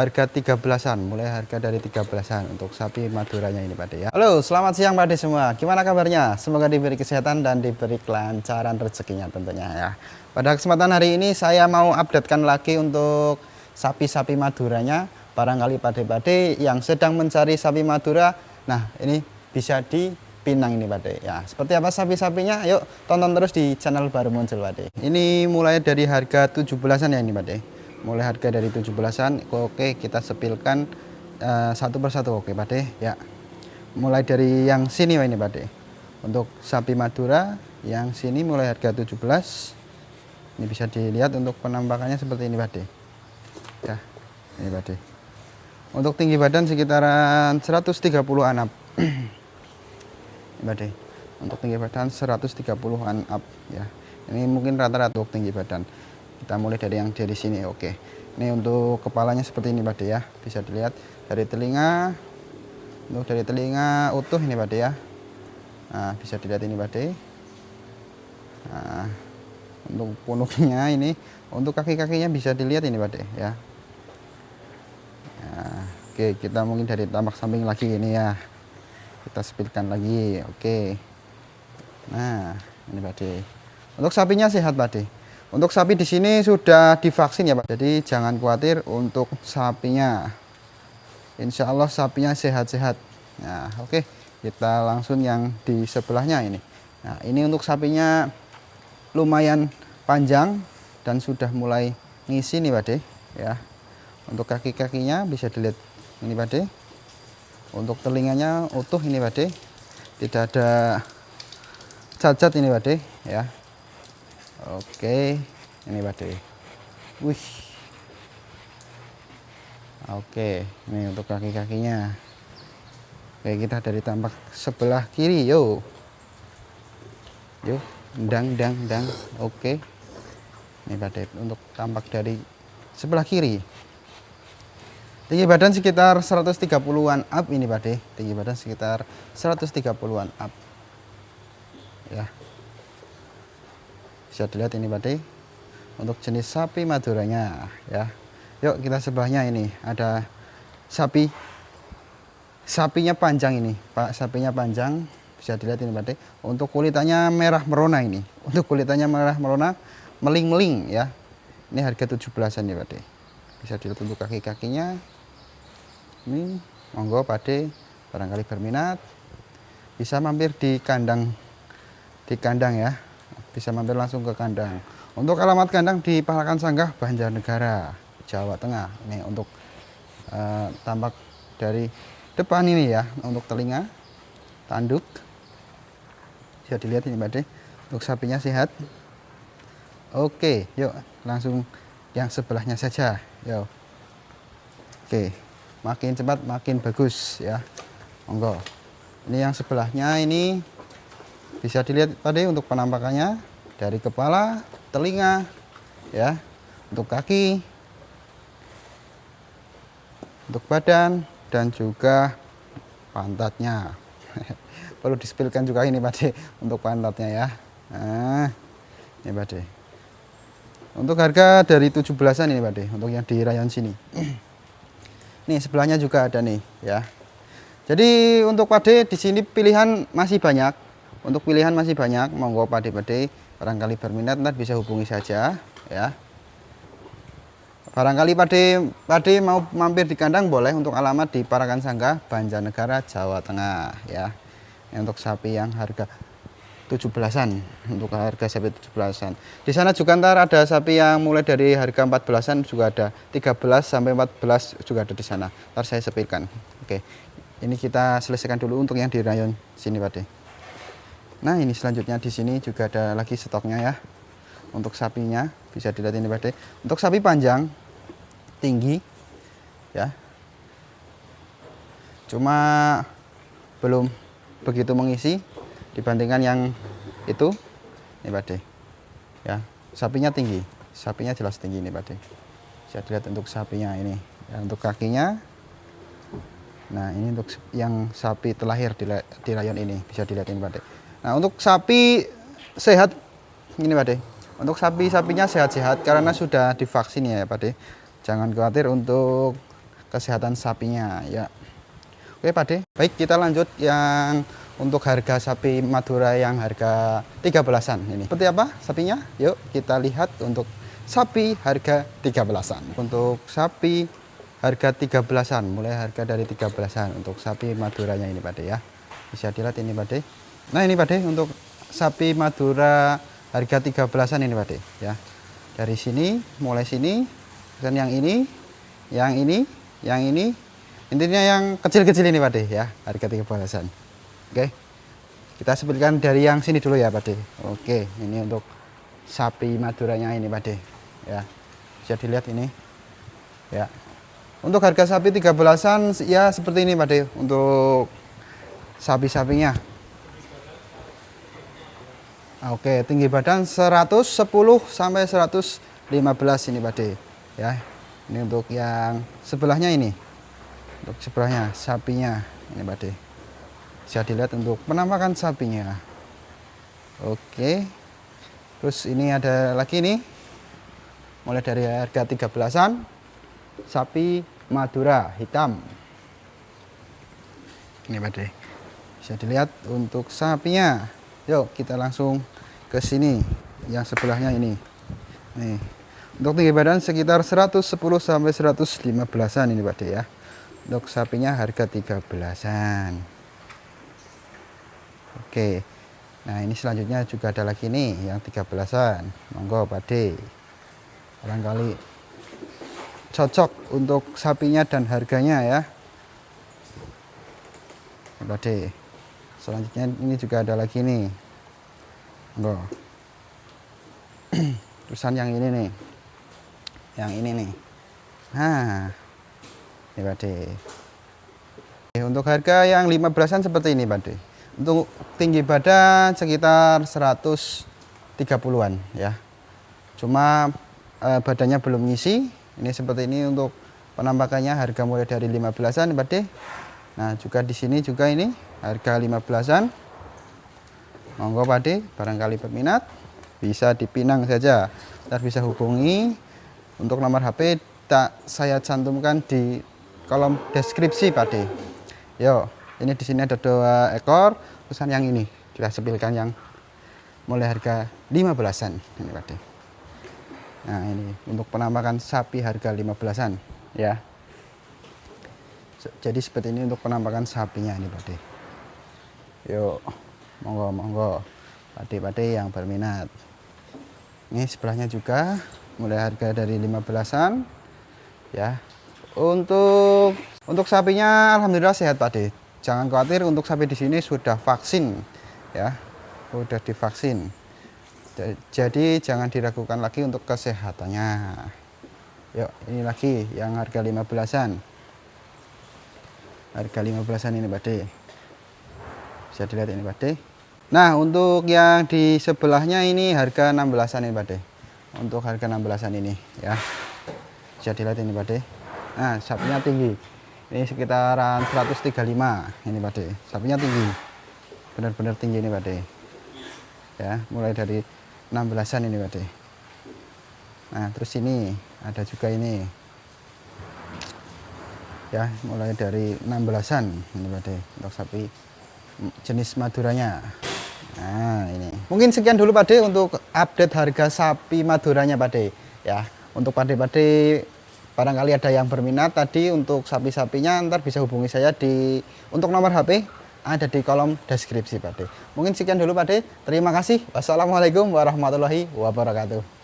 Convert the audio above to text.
Harga 13-an, mulai harga dari 13-an untuk sapi Maduranya ini Pak De ya. Halo, selamat siang Pak De semua. Gimana kabarnya? Semoga diberi kesehatan dan diberi kelancaran rezekinya tentunya ya. Pada kesempatan hari ini saya mau updatekan lagi untuk sapi-sapi Maduranya. Barangkali Pak De yang sedang mencari sapi Madura, nah ini bisa di Pinang ini Pak De ya. Seperti apa sapi-sapinya? Yuk tonton terus di channel baru muncul Pak De. Ini mulai dari harga 17-an ya ini Pak De. Mulai harga dari 17-an. Oke, kita sepilkan satu persatu. Oke Pak De ya. Mulai dari yang sini ini Pak De. Untuk sapi Madura yang sini mulai harga 17. Ini bisa dilihat untuk penampakannya seperti ini Pak De ya. Ini Pak De. Untuk tinggi badan sekitaran 130-an up. Ini Pak De. Untuk tinggi badan 130-an up ya. Ini mungkin rata-rata untuk tinggi badan. Kita mulai dari yang dari sini. Oke, ini untuk kepalanya seperti ini Pak De ya, bisa dilihat dari telinga. Untuk dari telinga utuh ini Pak De ya. Nah, bisa dilihat ini Pak De. Nah, untuk punuknya ini, untuk kaki-kakinya bisa dilihat ini Pak De ya. Nah, oke, kita mungkin dari tampak samping lagi ini ya, kita spilkan lagi. Oke, nah ini Pak De. Untuk sapinya sehat Pak De. Untuk sapi di sini sudah divaksin ya Pak. Jadi jangan khawatir untuk sapinya. Insya Allah sapinya sehat-sehat. Nah, oke, kita langsung yang di sebelahnya ini. Nah, ini untuk sapinya lumayan panjang dan sudah mulai ngisi nih Pak De ya. Untuk kaki-kakinya bisa dilihat ini Pak De. Untuk telinganya utuh ini Pak De. Tidak ada cacat ini Pak De ya. Oke, ini Pak De. Wih. Oke, ini untuk kaki-kakinya. Oke, kita dari tampak sebelah kiri, yo. Yo, dang. Oke. Ini Pak De untuk tampak dari sebelah kiri. Tinggi badan sekitar 130-an up ini Pak De. Tinggi badan sekitar 130-an up. Ya. Bisa dilihat ini Pak De untuk jenis sapi Maduranya ya. Yuk kita sebelahnya ini ada sapinya panjang ini Pak, sapinya panjang, bisa dilihat ini Pak De. Untuk kulitannya merah merona ini, untuk kulitannya merah merona meling-meling ya. Ini harga 17-an ya Pak De. Bisa dilihat untuk kaki-kakinya ini. Monggo Pak De barangkali berminat bisa mampir di kandang ya. Bisa mampir langsung ke kandang. Untuk alamat kandang di Parakan Sanggah, Banjarnegara, Jawa Tengah. Ini untuk tampak dari depan ini ya, untuk telinga, tanduk. Bisa dilihat ini Pak De. Untuk sapinya sehat. Oke, yuk langsung yang sebelahnya saja. Yuk. Oke, makin cepat makin bagus ya. Monggo. Ini yang sebelahnya ini. Bisa dilihat Pak De untuk penampakannya dari kepala, telinga, ya, untuk kaki, untuk badan, dan juga pantatnya. Perlu dispilkan juga ini Pak De untuk pantatnya ya. Nah, ini Pak De. Untuk harga dari 17-an ini Pak De, untuk yang di rayon sini. Nih sebelahnya juga ada nih ya. Jadi untuk Pak De di sini pilihan masih banyak. Untuk pilihan masih banyak, monggo Pak De barangkali berminat nanti bisa hubungi saja ya. Barangkali Pak De mau mampir di kandang boleh, untuk alamat di Parakan Sanggah, Banjarnegara, Jawa Tengah ya. Ini untuk sapi yang harga 17-an, untuk harga sapi 17-an. Di sana juga ntar ada sapi yang mulai dari harga 14-an juga ada, 13 sampai 14 juga ada di sana. Ntar saya sepilkan. Oke. Ini kita selesaikan dulu untuk yang di rayon sini Pak De. Nah, ini selanjutnya di sini juga ada lagi stoknya ya. Untuk sapinya bisa dilihat ini Pak De. Untuk sapi panjang, tinggi ya. Cuma belum begitu mengisi dibandingkan yang itu. Ini Pak De. Ya, sapinya tinggi. Sapinya jelas tinggi ini Pak De. Bisa dilihat untuk sapinya ini. Ya, untuk kakinya. Nah, ini untuk yang sapi terlahir di rayon ini bisa dilihat ini Pak De. Nah, untuk sapi sehat ini Pak De. Untuk sapinya sehat-sehat karena sudah divaksin ya Pak De. Jangan khawatir untuk kesehatan sapinya ya. Oke Pak De, baik kita lanjut yang untuk harga sapi Madura yang harga 13-an ini. Seperti apa sapinya? Yuk kita lihat untuk sapi harga 13-an. Untuk sapi harga 13-an, mulai harga dari 13-an untuk sapi Maduranya ini Pak De ya. Bisa dilihat ini Pak De. Nah ini Pak De untuk sapi Madura harga 13-an ini Pak De ya. Dari sini, mulai sini, dan yang ini, yang ini, yang ini, intinya yang kecil-kecil ini Pak De ya, harga 13-an. Oke, kita sebutkan dari yang sini dulu ya Pak De. Oke, ini untuk sapi Maduranya ini Pak De ya, bisa dilihat ini ya. Untuk harga sapi 13-an ya seperti ini Pak De untuk sapi-sapinya. Oke, tinggi badan 110 sampai 115 ini Pak De ya. Ini untuk yang sebelahnya ini. Untuk sebelahnya sapinya ini Pak De. Bisa dilihat untuk penampakan sapinya. Oke. Terus ini ada lagi nih. Mulai dari harga 13-an sapi Madura hitam. Ini Pak De. Bisa dilihat untuk sapinya. Yuk kita langsung ke sini yang sebelahnya ini. Nih. Untuk tinggi badan sekitar 110 sampai 115-an ini Pak De ya. Untuk sapinya harga 13-an. Oke. Nah, ini selanjutnya juga ada lagi nih yang 13-an. Monggo Pak De. Barangkali cocok untuk sapinya dan harganya ya. Pak De. Selanjutnya ini juga ada lagi nih. Monggo. Terusan yang ini nih. Yang ini nih. Nah, ini Pak De. Untuk harga yang 15-an seperti ini Pak De. Untuk tinggi badan sekitar 130-an ya. Cuma badannya belum ngisi. Ini seperti ini untuk penampakannya harga mulai dari 15-an Pak De. Nah, juga di sini juga ini harga 15-an. Monggo Pak De, barangkali berminat bisa dipinang saja. Ntar bisa hubungi. Untuk nomor HP saya cantumkan di kolom deskripsi Pak De. Yo, ini di sini ada 2 ekor. Terusan yang ini kita sepilkan yang mulai harga 15-an ini Pak De. Nah, ini untuk penampakan sapi harga 15-an ya. Jadi seperti ini untuk penampakan sapinya ini Pak De. Yuk, monggo Pak De yang berminat. Ini sebelahnya juga mulai harga dari 15-an ya. Untuk sapinya alhamdulillah sehat Pak De. Jangan khawatir, untuk sapi di sini sudah vaksin ya. Sudah divaksin. Jadi jangan diragukan lagi untuk kesehatannya. Yuk, ini lagi yang harga 15-an. Harga 15-an ini Pak De. Bisa dilihat ini Pak De. Nah, untuk yang di sebelahnya ini harga 16-an ini Pak De. Untuk harga 16-an ini ya. Bisa dilihat ini Pak De. Nah, sapinya tinggi. Ini sekitaran 135 ini Pak De. Sapinya tinggi. Benar-benar tinggi ini Pak De. Ya, mulai dari 16-an ini Pak De. Nah, terus ini ada juga ini. Ya, mulai dari 16-an ini Pak De untuk sapi jenis Maduranya. Nah, ini. Mungkin sekian dulu Pak De untuk update harga sapi Maduranya Pak De ya. Untuk Pak De barangkali ada yang berminat tadi untuk sapi-sapinya, ntar bisa hubungi saya untuk nomor HP ada di kolom deskripsi Pak De. Mungkin sekian dulu Pak De. Terima kasih. Wassalamualaikum warahmatullahi wabarakatuh.